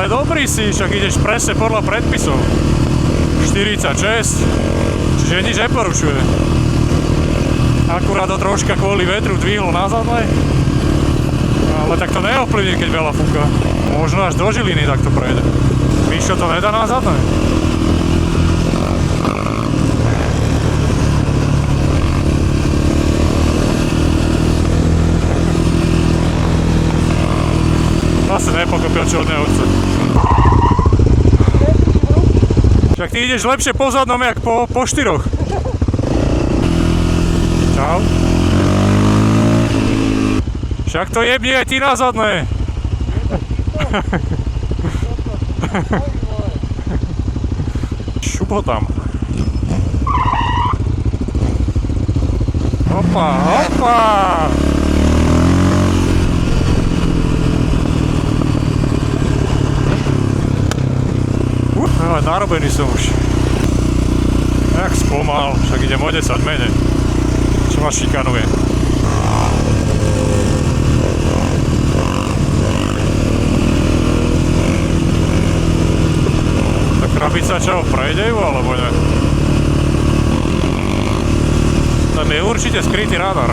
Ale dobrý si, však ideš presne podľa predpisov. 46, čiže nič neporušuje. Akurát to troška kvôli vetru dvihlo na zadné. Ale tak to neovplyvní, keď veľa fúka. Možno až do Žiliny takto prejde. Víš, čo to nedá na zadné? Zase nepokopil, čo od neho chce. Však ty ideš lepšie po zadnom, jak po štyroch. Čau. Však to jebni aj ty na zadné. Šup ho tam. Hopa, hopa. Narobený som už. Jak spomal, však idem o 10 menej. Čo ma šikanuje? Tak krabica čo, prejde ju, alebo ne? Tam je určite skrytý radar.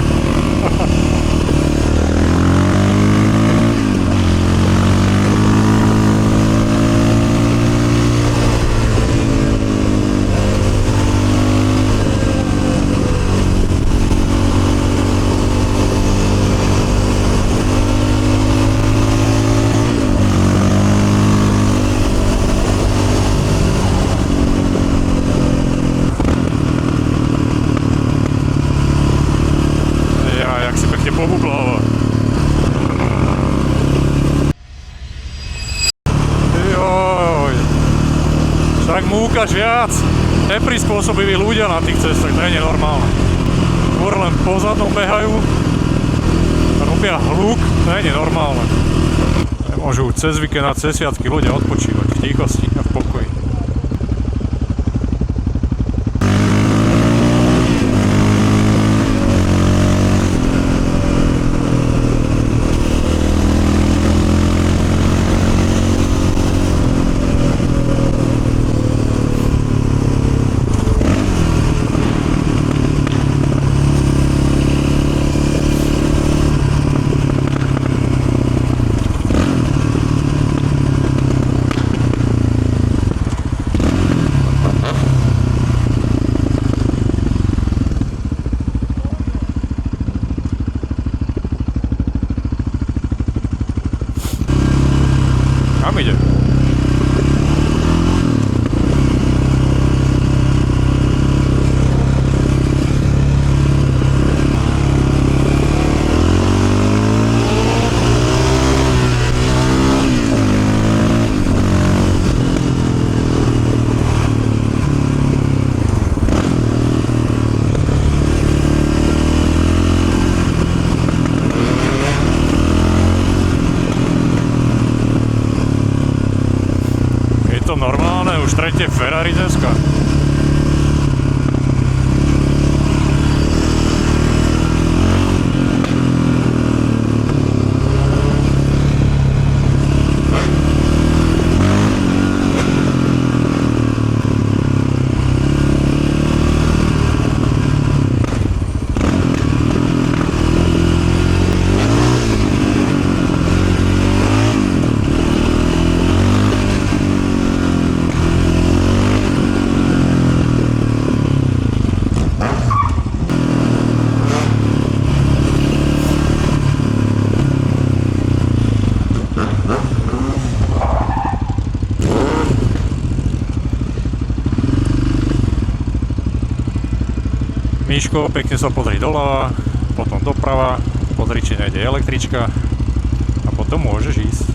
Tak múkaš viac. Neprispôsobiví ľudia na tých cestách, to nie je normálne. Skôr len pozadnom behajú, robia hluk, to nie je normálne. Nemôžu cez víkend a cez sviatky ľudia odpočívať v tichosti a v pokoji. Kam ide? To normálne, už tretie Ferrari dneska. Miško, pekne sa pozri doľava, potom doprava, pozri, či nejde električka a potom môžeš ísť.